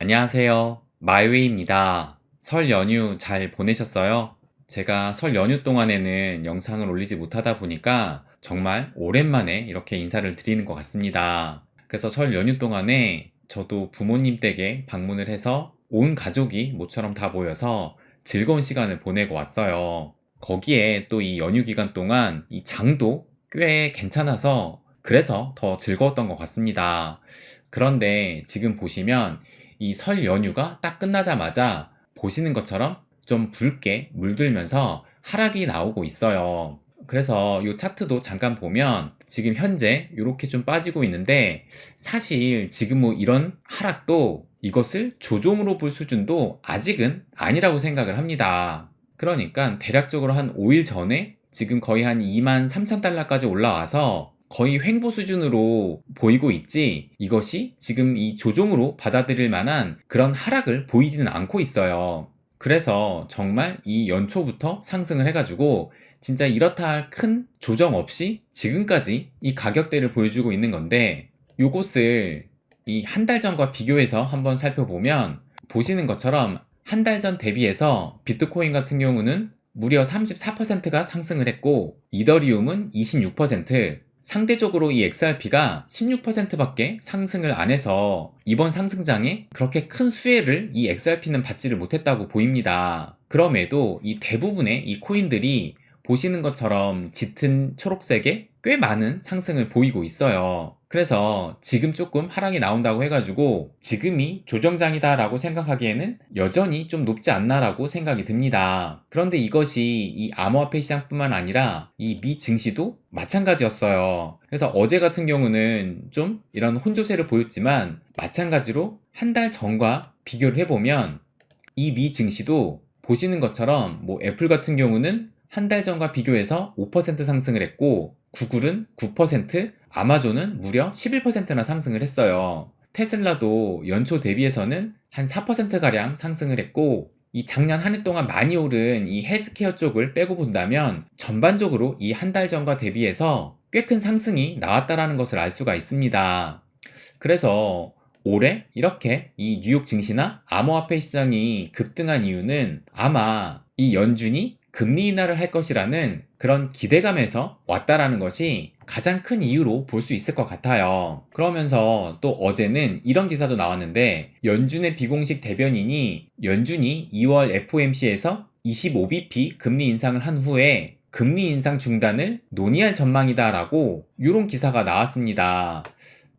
안녕하세요. 마이웨이입니다. 설 연휴 잘 보내셨어요? 제가 설 연휴 동안에는 영상을 올리지 못하다 보니까 정말 오랜만에 이렇게 인사를 드리는 것 같습니다. 그래서 설 연휴 동안에 저도 부모님 댁에 방문을 해서 온 가족이 모처럼 다 모여서 즐거운 시간을 보내고 왔어요. 거기에 또 이 연휴 기간 동안 이 장도 꽤 괜찮아서 그래서 더 즐거웠던 것 같습니다. 그런데 지금 보시면 이 설 연휴가 딱 끝나자마자 보시는 것처럼 좀 붉게 물들면서 하락이 나오고 있어요. 그래서 이 차트도 잠깐 보면 지금 현재 이렇게 좀 빠지고 있는데, 사실 지금 뭐 이런 하락도 이것을 조정으로 볼 수준도 아직은 아니라고 생각을 합니다. 그러니까 대략적으로 한 5일 전에 지금 거의 한 23,000달러까지 올라와서 거의 횡보 수준으로 보이고 있지, 이것이 지금 이 조정으로 받아들일 만한 그런 하락을 보이지는 않고 있어요. 그래서 정말 이 연초부터 상승을 해가지고 진짜 이렇다 할 큰 조정 없이 지금까지 이 가격대를 보여주고 있는 건데, 요것을 이 한 달 전과 비교해서 한번 살펴보면 보시는 것처럼 한 달 전 대비해서 비트코인 같은 경우는 무려 34%가 상승을 했고, 이더리움은 26%, 상대적으로 이 XRP가 16%밖에 상승을 안 해서 이번 상승장에 그렇게 큰 수혜를 이 XRP는 받지를 못했다고 보입니다. 그럼에도 이 대부분의 이 코인들이 보시는 것처럼 짙은 초록색의 꽤 많은 상승을 보이고 있어요. 그래서 지금 조금 하락이 나온다고 해가지고 지금이 조정장이다 라고 생각하기에는 여전히 좀 높지 않나 라고 생각이 듭니다. 그런데 이것이 이 암호화폐 시장뿐만 아니라 이 미 증시도 마찬가지였어요. 그래서 어제 같은 경우는 좀 이런 혼조세를 보였지만, 마찬가지로 한 달 전과 비교를 해보면 이 미 증시도 보시는 것처럼 뭐 애플 같은 경우는 한 달 전과 비교해서 5% 상승을 했고, 구글은 9%, 아마존은 무려 11%나 상승을 했어요. 테슬라도 연초 대비해서는 한 4%가량 상승을 했고, 이 작년 한 해 동안 많이 오른 이 헬스케어 쪽을 빼고 본다면 전반적으로 이 한 달 전과 대비해서 꽤 큰 상승이 나왔다라는 것을 알 수가 있습니다. 그래서 올해 이렇게 이 뉴욕 증시나 암호화폐 시장이 급등한 이유는 아마 이 연준이 금리 인하를 할 것이라는 그런 기대감에서 왔다라는 것이 가장 큰 이유로 볼 수 있을 것 같아요. 그러면서 또 어제는 이런 기사도 나왔는데, 연준의 비공식 대변인이 연준이 2월 FOMC에서 25bp 금리 인상을 한 후에 금리 인상 중단을 논의할 전망이다라고 이런 기사가 나왔습니다.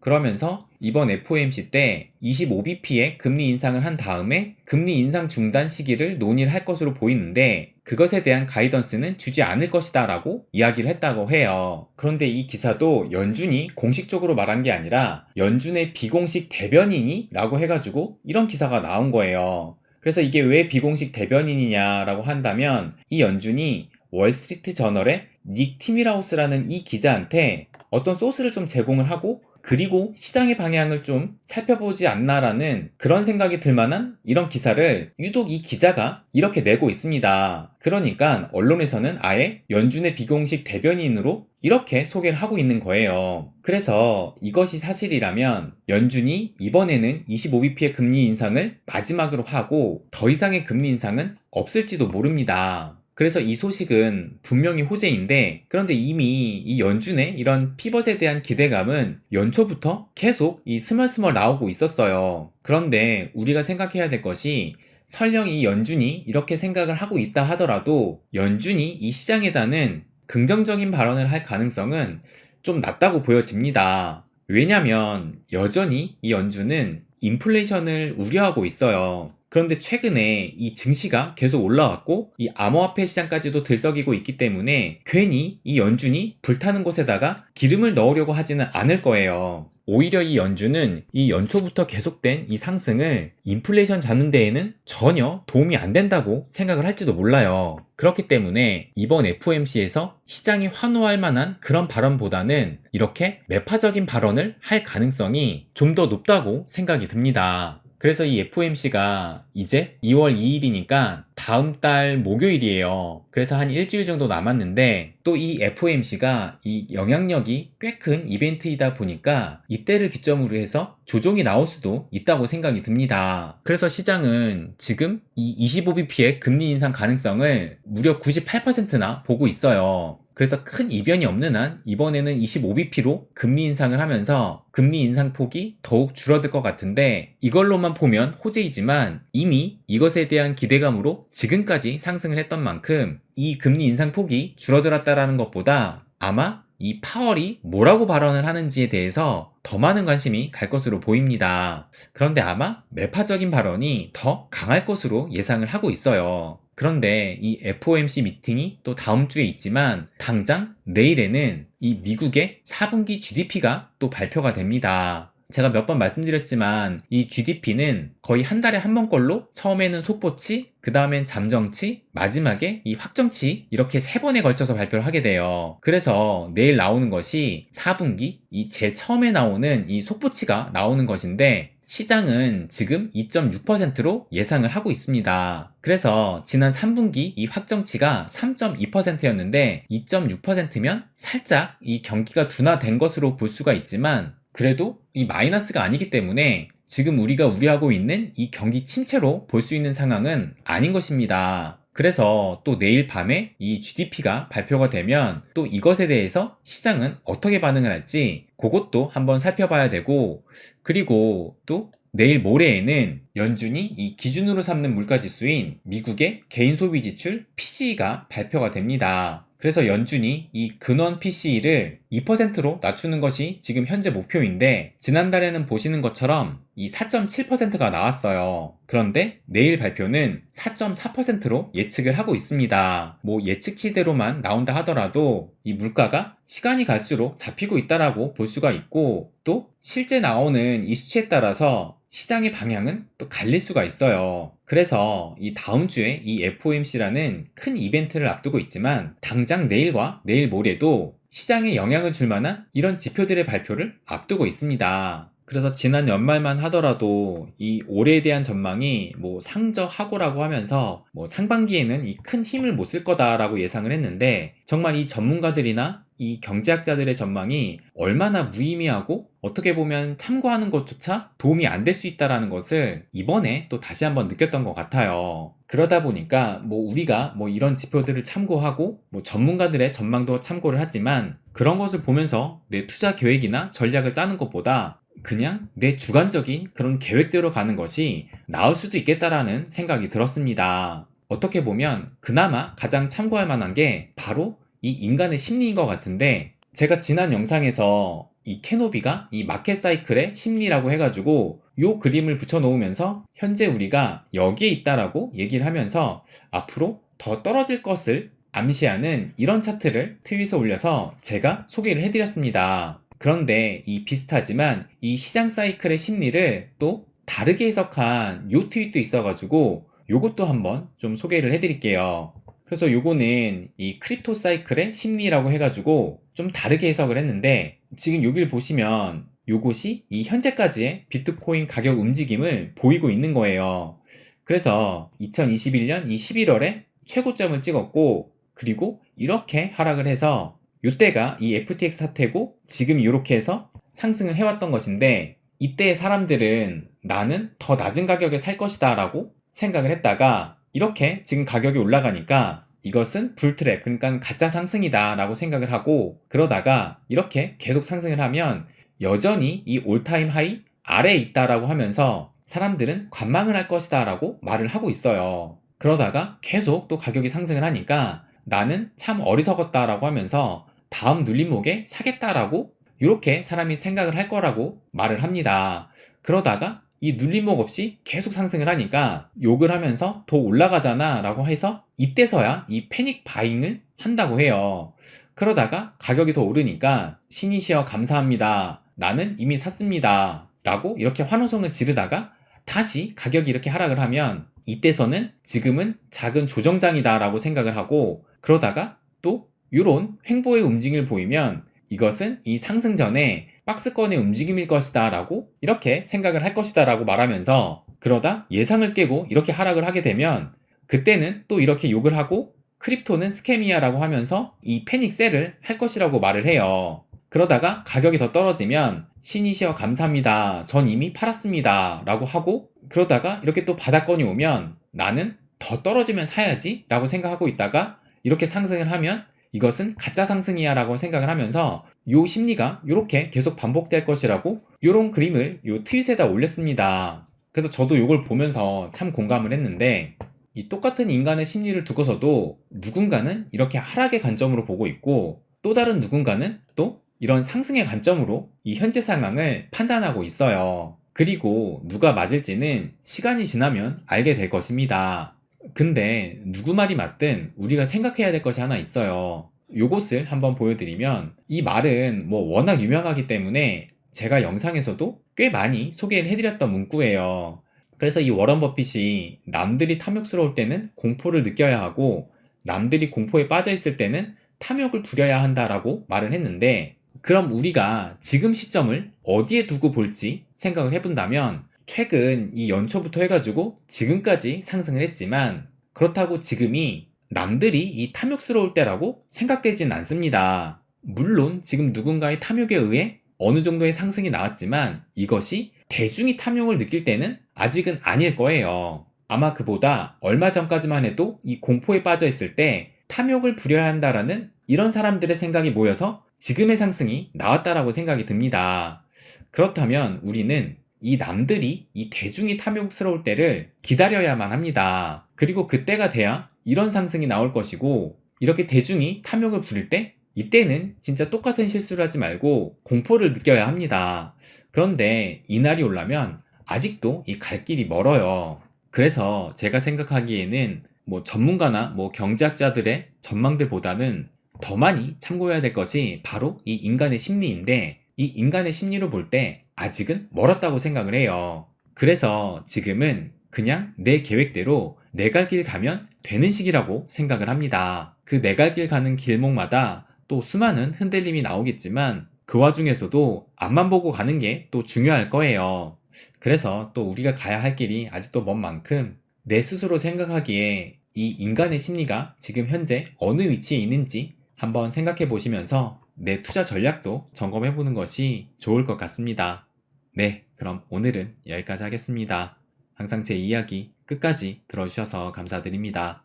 그러면서 이번 FOMC 때 25bp의 금리 인상을 한 다음에 금리 인상 중단 시기를 논의를 할 것으로 보이는데, 그것에 대한 가이던스는 주지 않을 것이다 라고 이야기를 했다고 해요. 그런데 이 기사도 연준이 공식적으로 말한 게 아니라 연준의 비공식 대변인이 라고 해가지고 이런 기사가 나온 거예요. 그래서 이게 왜 비공식 대변인이냐라고 한다면, 이 연준이 월스트리트 저널의 닉 티밀하우스라는 이 기자한테 어떤 소스를 좀 제공을 하고, 그리고 시장의 방향을 좀 살펴보지 않나라는 그런 생각이 들 만한 이런 기사를 유독 이 기자가 이렇게 내고 있습니다. 그러니까 언론에서는 아예 연준의 비공식 대변인으로 이렇게 소개를 하고 있는 거예요. 그래서 이것이 사실이라면 연준이 이번에는 25bp의 금리 인상을 마지막으로 하고 더 이상의 금리 인상은 없을지도 모릅니다. 그래서 이 소식은 분명히 호재인데, 그런데 이미 이 연준의 이런 피벗에 대한 기대감은 연초부터 계속 이 스멀스멀 나오고 있었어요. 그런데 우리가 생각해야 될 것이, 설령 이 연준이 이렇게 생각을 하고 있다 하더라도 연준이 이 시장에 대한 긍정적인 발언을 할 가능성은 좀 낮다고 보여집니다. 왜냐면 여전히 이 연준은 인플레이션을 우려하고 있어요. 그런데 최근에 이 증시가 계속 올라왔고 이 암호화폐 시장까지도 들썩이고 있기 때문에 괜히 이 연준이 불타는 곳에다가 기름을 넣으려고 하지는 않을 거예요. 오히려 이 연준은 이 연초부터 계속된 이 상승을 인플레이션 잡는 데에는 전혀 도움이 안 된다고 생각을 할지도 몰라요. 그렇기 때문에 이번 FOMC에서 시장이 환호할 만한 그런 발언보다는 이렇게 매파적인 발언을 할 가능성이 좀 더 높다고 생각이 듭니다. 그래서 이 FOMC가 이제 2월 2일이니까 다음 달 목요일이에요. 그래서 한 일주일 정도 남았는데 또 이 FOMC가 이 영향력이 꽤 큰 이벤트이다 보니까 이때를 기점으로 해서 조정이 나올 수도 있다고 생각이 듭니다. 그래서 시장은 지금 이 25bp의 금리 인상 가능성을 무려 98%나 보고 있어요. 그래서 큰 이변이 없는 한 이번에는 25bp로 금리 인상을 하면서 금리 인상 폭이 더욱 줄어들 것 같은데 이걸로만 보면 호재이지만 이미 이것에 대한 기대감으로 지금까지 상승을 했던 만큼 이 금리 인상 폭이 줄어들었다라는 것보다 아마 이 파월이 뭐라고 발언을 하는지에 대해서 더 많은 관심이 갈 것으로 보입니다. 그런데 아마 매파적인 발언이 더 강할 것으로 예상을 하고 있어요. 그런데 이 FOMC 미팅이 또 다음 주에 있지만 당장 내일에는 이 미국의 4분기 GDP가 또 발표가 됩니다. 제가 몇 번 말씀드렸지만 이 GDP는 거의 한 달에 한 번 걸로 처음에는 속보치, 그 다음엔 잠정치, 마지막에 이 확정치 이렇게 3번에 걸쳐서 발표를 하게 돼요. 그래서 내일 나오는 것이 4분기 이 제일 처음에 나오는 이 속보치가 나오는 것인데 시장은 지금 2.6%로 예상을 하고 있습니다. 그래서 지난 3분기 이 확정치가 3.2%였는데 2.6%면 살짝 이 경기가 둔화된 것으로 볼 수가 있지만 그래도 이 마이너스가 아니기 때문에 지금 우리가 우려하고 있는 이 경기 침체로 볼 수 있는 상황은 아닌 것입니다. 그래서 또 내일 밤에 이 GDP가 발표가 되면 또 이것에 대해서 시장은 어떻게 반응을 할지 그것도 한번 살펴봐야 되고 그리고 또 내일 모레에는 연준이 이 기준으로 삼는 물가지수인 미국의 개인소비지출 PCE가 발표가 됩니다. 그래서 연준이 이 근원 PCE를 2%로 낮추는 것이 지금 현재 목표인데 지난달에는 보시는 것처럼 이 4.7%가 나왔어요. 그런데 내일 발표는 4.4%로 예측을 하고 있습니다. 뭐 예측치대로만 나온다 하더라도 이 물가가 시간이 갈수록 잡히고 있다라고 볼 수가 있고 또 실제 나오는 이 수치에 따라서 시장의 방향은 또 갈릴 수가 있어요. 그래서 이 다음 주에 이 FOMC라는 큰 이벤트를 앞두고 있지만 당장 내일과 내일 모레도 시장에 영향을 줄 만한 이런 지표들의 발표를 앞두고 있습니다. 그래서 지난 연말만 하더라도 이 올해에 대한 전망이 뭐 상저하고라고 하면서 뭐 상반기에는 이 큰 힘을 못 쓸 거다라고 예상을 했는데 정말 이 전문가들이나 이 경제학자들의 전망이 얼마나 무의미하고 어떻게 보면 참고하는 것조차 도움이 안 될 수 있다라는 것을 이번에 또 다시 한번 느꼈던 것 같아요. 그러다 보니까 뭐 우리가 뭐 이런 지표들을 참고하고 뭐 전문가들의 전망도 참고를 하지만 그런 것을 보면서 내 투자 계획이나 전략을 짜는 것보다 그냥 내 주관적인 그런 계획대로 가는 것이 나을 수도 있겠다라는 생각이 들었습니다. 어떻게 보면 그나마 가장 참고할 만한 게 바로 이 인간의 심리인 것 같은데 제가 지난 영상에서 이 캐노비가 이 마켓 사이클의 심리라고 해가지고 요 그림을 붙여 놓으면서 현재 우리가 여기에 있다라고 얘기를 하면서 앞으로 더 떨어질 것을 암시하는 이런 차트를 트윗에 올려서 제가 소개를 해드렸습니다. 그런데 이 비슷하지만 이 시장 사이클의 심리를 또 다르게 해석한 요 트윗도 있어가지고 요것도 한번 좀 소개를 해드릴게요. 그래서 요거는 이 크립토 사이클의 심리라고 해가지고 좀 다르게 해석을 했는데 지금 여기를 보시면 요것이 이 현재까지의 비트코인 가격 움직임을 보이고 있는 거예요. 그래서 2021년 이 11월에 최고점을 찍었고 그리고 이렇게 하락을 해서 요때가 이 FTX 사태고 지금 이렇게 해서 상승을 해왔던 것인데 이때의 사람들은 나는 더 낮은 가격에 살 것이다 라고 생각을 했다가 이렇게 지금 가격이 올라가니까 이것은 불트랩, 그러니까 가짜 상승이다 라고 생각을 하고 그러다가 이렇게 계속 상승을 하면 여전히 이 올타임 하이 아래에 있다라고 하면서 사람들은 관망을 할 것이다 라고 말을 하고 있어요. 그러다가 계속 또 가격이 상승을 하니까 나는 참 어리석었다 라고 하면서 다음 눌림목에 사겠다라고 이렇게 사람이 생각을 할 거라고 말을 합니다. 그러다가 이 눌림목 없이 계속 상승을 하니까 욕을 하면서 더 올라가잖아 라고 해서 이때서야 이 패닉 바잉을 한다고 해요. 그러다가 가격이 더 오르니까 신이시여 감사합니다. 나는 이미 샀습니다. 라고 이렇게 환호성을 지르다가 다시 가격이 이렇게 하락을 하면 이때서는 지금은 작은 조정장이다 라고 생각을 하고 그러다가 또 이런 횡보의 움직임을 보이면 이것은 이 상승 전에 박스권의 움직임일 것이다 라고 이렇게 생각을 할 것이다 라고 말하면서 그러다 예상을 깨고 이렇게 하락을 하게 되면 그때는 또 이렇게 욕을 하고 크립토는 스캠이야라고 하면서 이 패닉셀을 할 것이라고 말을 해요. 그러다가 가격이 더 떨어지면 신이시여 감사합니다. 전 이미 팔았습니다. 라고 하고 그러다가 이렇게 또 바닥권이 오면 나는 더 떨어지면 사야지 라고 생각하고 있다가 이렇게 상승을 하면 이것은 가짜 상승이야 라고 생각을 하면서 요 심리가 이렇게 계속 반복될 것이라고 요런 그림을 요 트윗에다 올렸습니다. 그래서 저도 요걸 보면서 참 공감을 했는데 이 똑같은 인간의 심리를 두고서도 누군가는 이렇게 하락의 관점으로 보고 있고 또 다른 누군가는 또 이런 상승의 관점으로 이 현재 상황을 판단하고 있어요. 그리고 누가 맞을지는 시간이 지나면 알게 될 것입니다. 근데 누구 말이 맞든 우리가 생각해야 될 것이 하나 있어요. 요것을 한번 보여드리면 이 말은 뭐 워낙 유명하기 때문에 제가 영상에서도 꽤 많이 소개를 해드렸던 문구예요. 그래서 이 워런 버핏이 남들이 탐욕스러울 때는 공포를 느껴야 하고 남들이 공포에 빠져 있을 때는 탐욕을 부려야 한다라고 말을 했는데 그럼 우리가 지금 시점을 어디에 두고 볼지 생각을 해본다면 최근 이 연초부터 해가지고 지금까지 상승을 했지만 그렇다고 지금이 남들이 이 탐욕스러울 때라고 생각되진 않습니다. 물론 지금 누군가의 탐욕에 의해 어느 정도의 상승이 나왔지만 이것이 대중이 탐욕을 느낄 때는 아직은 아닐 거예요. 아마 그보다 얼마 전까지만 해도 이 공포에 빠져 있을 때 탐욕을 부려야 한다라는 이런 사람들의 생각이 모여서 지금의 상승이 나왔다라고 생각이 듭니다. 그렇다면 우리는 이 남들이 이 대중이 탐욕스러울 때를 기다려야만 합니다. 그리고 그때가 돼야 이런 상승이 나올 것이고 이렇게 대중이 탐욕을 부릴 때 이때는 진짜 똑같은 실수를 하지 말고 공포를 느껴야 합니다. 그런데 이날이 오려면 아직도 이 갈 길이 멀어요. 그래서 제가 생각하기에는 뭐 전문가나 뭐 경제학자들의 전망들보다는 더 많이 참고해야 될 것이 바로 이 인간의 심리인데 이 인간의 심리로 볼 때 아직은 멀었다고 생각을 해요. 그래서 지금은 그냥 내 계획대로 내 갈 길 가면 되는 시기라고 생각을 합니다. 그 내 갈 길 가는 길목마다 또 수많은 흔들림이 나오겠지만 그 와중에서도 앞만 보고 가는 게 또 중요할 거예요. 그래서 또 우리가 가야 할 길이 아직도 먼 만큼 내 스스로 생각하기에 이 인간의 심리가 지금 현재 어느 위치에 있는지 한번 생각해 보시면서 내 투자 전략도 점검해 보는 것이 좋을 것 같습니다. 네, 그럼 오늘은 여기까지 하겠습니다. 항상 제 이야기 끝까지 들어주셔서 감사드립니다.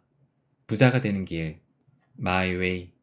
부자가 되는 길, My Way.